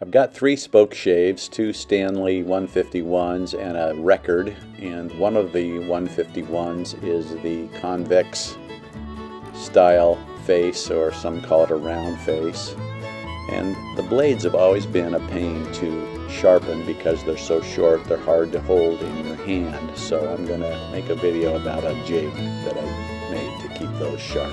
I've got 3 SpokeShaves, 2 Stanley 151s and a record, and one of the 151s is the convex style face, or some call it a round face. And the blades have always been a pain to sharpen because they're so short, they're hard to hold in your hand. So I'm going to make a video about a jig that I made to keep those sharp.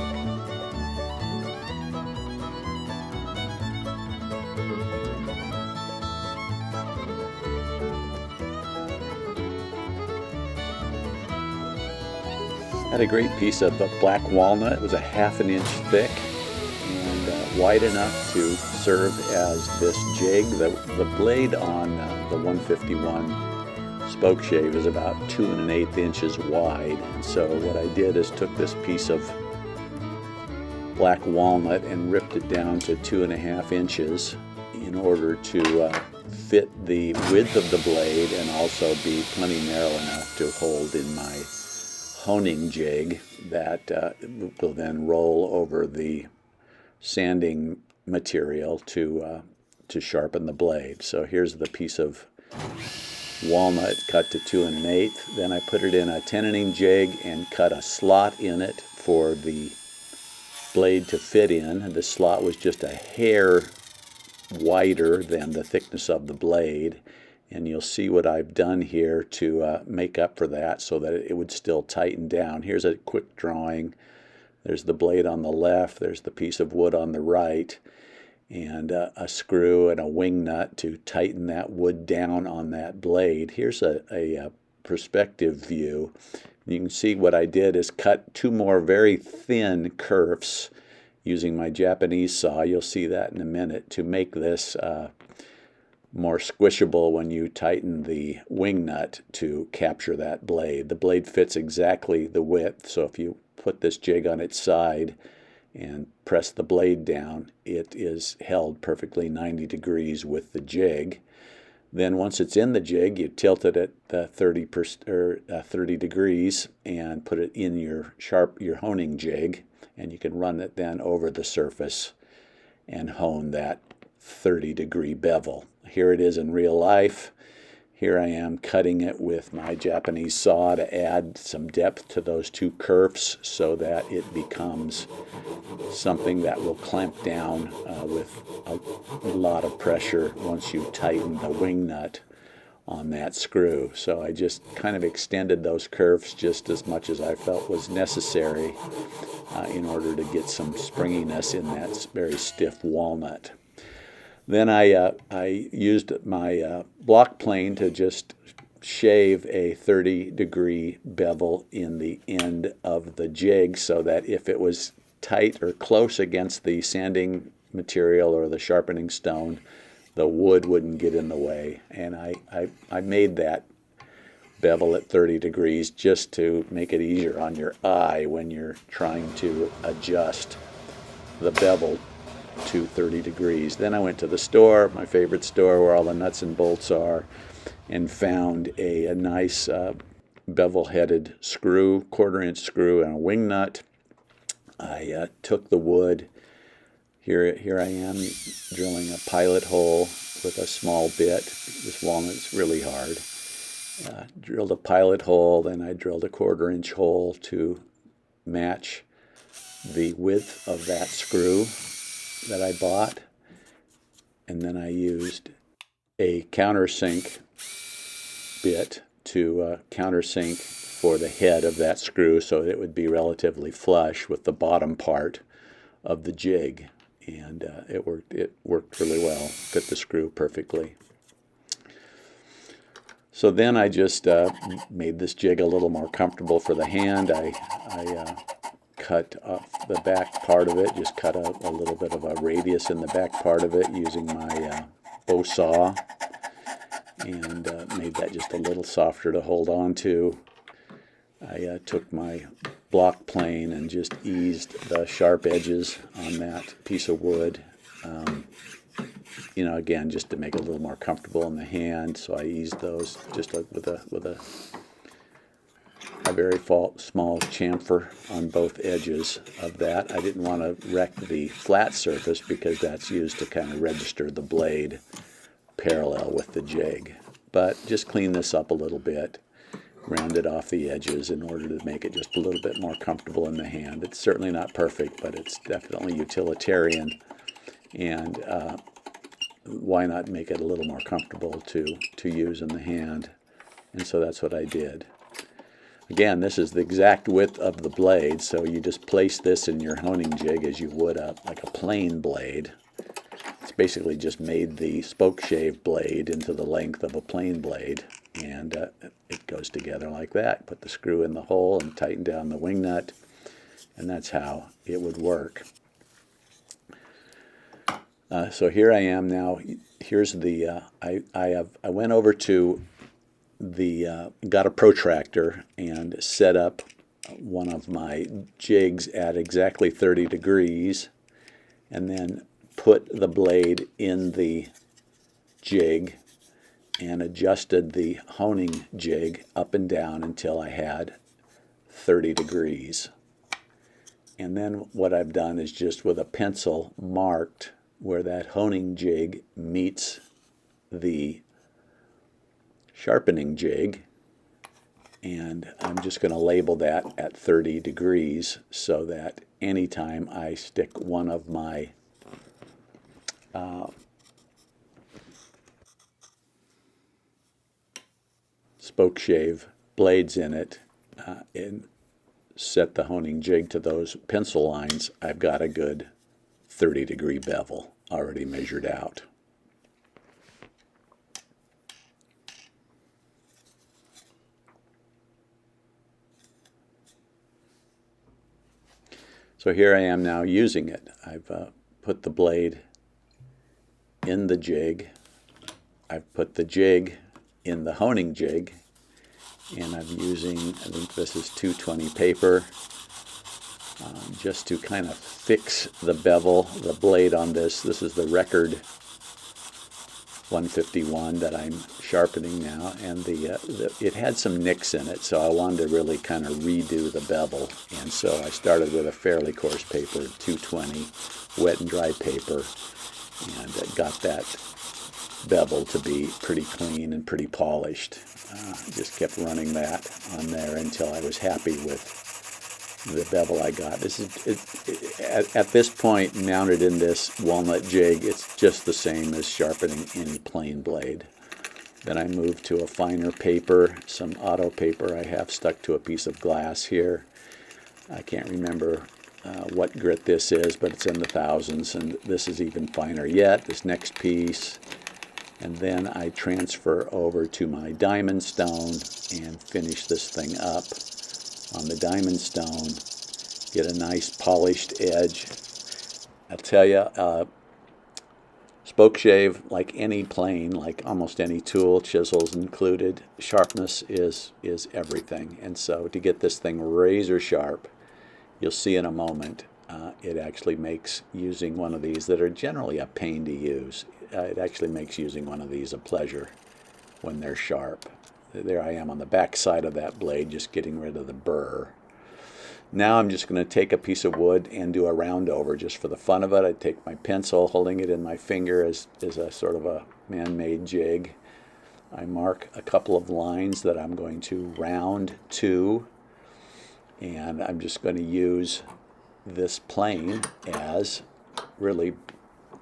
I had a great piece of black walnut. It was a ½ an inch thick and wide enough to serve as this jig. The blade on the 151 SpokeShave is about 2 1/8 inches wide. And so what I did is took this piece of black walnut and ripped it down to 2 1/2 inches in order to fit the width of the blade and also be plenty narrow enough to hold in my honing jig that will then roll over the sanding material to sharpen the blade. So here's the piece of walnut cut to 2 1/8. Then I put it in a tenon jig and cut a slot in it for the blade to fit in. The slot was just a hair wider than the thickness of the blade. And you'll see what I've done here to make up for that so that it would still tighten down. Here's a quick drawing. There's the blade on the left, there's the piece of wood on the right, and a screw and a wing nut to tighten that wood down on that blade. Here's a perspective view. You can see what I did is cut 2 more very thin kerfs using my Japanese saw. You'll see that in a minute, to make this more squishable when you tighten the wing nut to capture that blade. The blade fits exactly the width, so if you put this jig on its side and press the blade down, it is held perfectly 90 degrees with the jig. Then once it's in the jig, you tilt it at 30 degrees and put it in your honing jig, and you can run it then over the surface and hone that 30-degree bevel. Here it is in real life. Here I am cutting it with my Japanese saw to add some depth to those 2 kerfs so that it becomes something that will clamp down with a lot of pressure once you tighten the wing nut on that screw. So I just kind of extended those kerfs just as much as I felt was necessary in order to get some springiness in that very stiff walnut. Then I used my block plane to just shave a 30-degree bevel in the end of the jig so that if it was tight or close against the sanding material or the sharpening stone, the wood wouldn't get in the way. And I made that bevel at 30 degrees just to make it easier on your eye when you're trying to adjust the bevel to 30 degrees. Then I went to the store, my favorite store where all the nuts and bolts are, and found a nice bevel-headed screw, 1/4 inch screw and a wing nut. I took the wood. Here I am drilling a pilot hole with a small bit. This walnut's really hard. Drilled a pilot hole, then I drilled a 1/4 inch hole to match the width of that screw that I bought, and then I used a countersink bit to countersink for the head of that screw so it would be relatively flush with the bottom part of the jig, and it worked really well, fit the screw perfectly. So then I just made this jig a little more comfortable for the hand. I cut off the back part of it, just cut a little bit of a radius in the back part of it using my bow saw, and made that just a little softer to hold on to. I took my block plane and just eased the sharp edges on that piece of wood, again, just to make it a little more comfortable in the hand. So I eased those just with a very small chamfer on both edges of that. I didn't want to wreck the flat surface because that's used to kind of register the blade parallel with the jig. But just clean this up a little bit, round it off the edges in order to make it just a little bit more comfortable in the hand. It's certainly not perfect, but it's definitely utilitarian, and why not make it a little more comfortable to use in the hand? And so that's what I did. Again, this is the exact width of the blade, so you just place this in your honing jig as you would like a plain blade. It's basically just made the SpokeShave blade into the length of a plain blade, and it goes together like that. Put the screw in the hole and tighten down the wing nut, and that's how it would work. So here I am now. Here's the I went over to the got a protractor and set up one of my jigs at exactly 30 degrees, and then put the blade in the jig and adjusted the honing jig up and down until I had 30 degrees. And then what I've done is just with a pencil marked where that honing jig meets the sharpening jig, and I'm just going to label that at 30 degrees so that anytime I stick one of my SpokeShave blades in it and set the honing jig to those pencil lines, I've got a good 30-degree bevel already measured out. So here I am now using it. I've put the blade in the jig. I've put the jig in the honing jig, and I'm using, I think this is 220 paper, just to kind of fix the bevel, the blade on this. This is the record 151 that I'm sharpening now, and it had some nicks in it, so I wanted to really kind of redo the bevel, and so I started with a fairly coarse paper, 220 wet and dry paper, and got that bevel to be pretty clean and pretty polished. Just kept running that on there until I was happy with the bevel I got. This is at this point, mounted in this walnut jig, it's just the same as sharpening any plain blade. Then I moved to a finer paper, some auto paper I have stuck to a piece of glass here. I can't remember what grit this is, but it's in the thousands, and this is even finer yet, this next piece. And then I transfer over to my diamond stone and finish this thing up on the diamond stone, get a nice polished edge. I'll tell you, SpokeShave, like any plane, like almost any tool, chisels included, sharpness is everything. And so to get this thing razor sharp, you'll see in a moment, it actually makes using one of these that are generally a pain to use, it actually makes using one of these a pleasure when they're sharp. There I am on the back side of that blade, just getting rid of the burr. Now I'm just going to take a piece of wood and do a round over just for the fun of it. I take my pencil, holding it in my finger as a sort of a man-made jig. I mark a couple of lines that I'm going to round to, and I'm just going to use this plane as really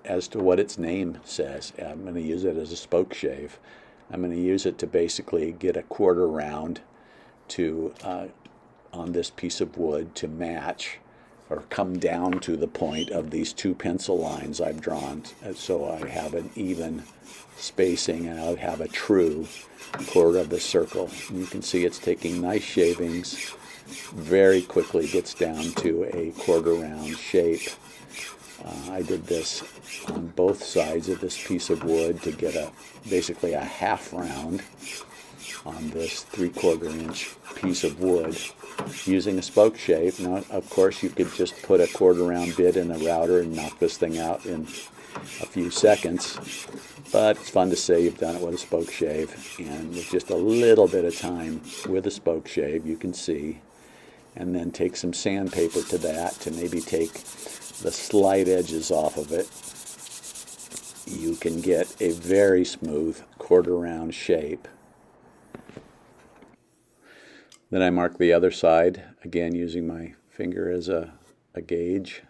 as to what its name says. I'm going to use it as a SpokeShave. I'm going to use it to basically get a quarter round to on this piece of wood to match or come down to the point of these two pencil lines I've drawn, so I have an even spacing and I'll have a true quarter of the circle. And you can see it's taking nice shavings, very quickly gets down to a quarter round shape. I did this on both sides of this piece of wood to get basically a half round on this 3/4 inch piece of wood using a SpokeShave. Now, of course, you could just put a quarter round bit in a router and knock this thing out in a few seconds, but it's fun to say you've done it with a SpokeShave, and with just a little bit of time with a SpokeShave, you can see, and then take some sandpaper to that to maybe take the slight edges off of it, you can get a very smooth quarter round shape. Then I mark the other side, again using my finger as a gauge.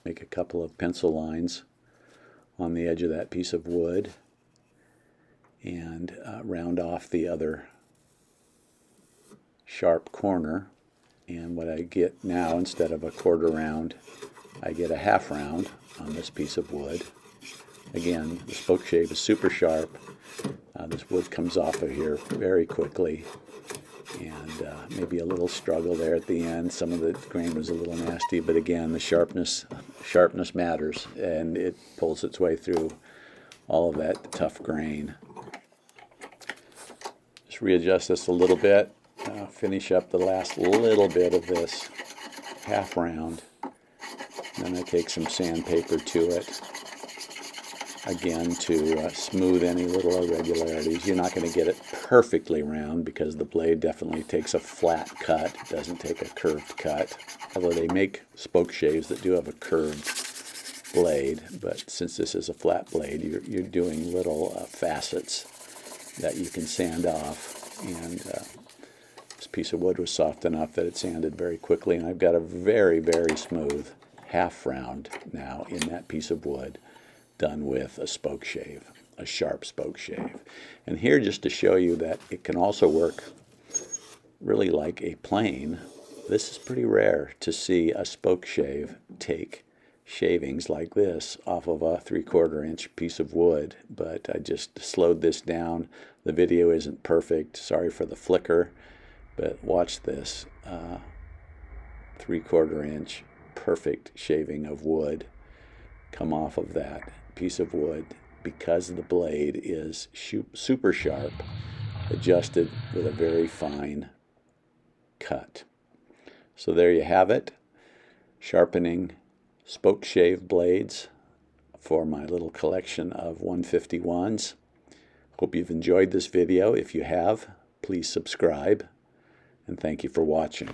Make a couple of pencil lines on the edge of that piece of wood and round off the other sharp corner. And what I get now, instead of a quarter round, I get a half round on this piece of wood. Again, the SpokeShave is super sharp. This wood comes off of here very quickly, and maybe a little struggle there at the end. Some of the grain was a little nasty, but again, the sharpness matters, and it pulls its way through all of that tough grain. Just readjust this a little bit, finish up the last little bit of this half round. Then I take some sandpaper to it, again to smooth any little irregularities. You're not going to get it perfectly round because the blade definitely takes a flat cut. It doesn't take a curved cut, although they make SpokeShaves that do have a curved blade. But since this is a flat blade, you're doing little facets that you can sand off. And this piece of wood was soft enough that it sanded very quickly, and I've got a very, very smooth half round now in that piece of wood, done with a SpokeShave, a sharp SpokeShave. And here, just to show you that it can also work really like a plane, this is pretty rare to see a SpokeShave take shavings like this off of a 3/4 inch piece of wood. But I just slowed this down. The video isn't perfect, sorry for the flicker, but watch this 3/4 inch perfect shaving of wood come off of that piece of wood, because the blade is super sharp, adjusted with a very fine cut. So there you have it, sharpening SpokeShave blades for my little collection of 151s. Hope you've enjoyed this video. If you have, please subscribe, and thank you for watching.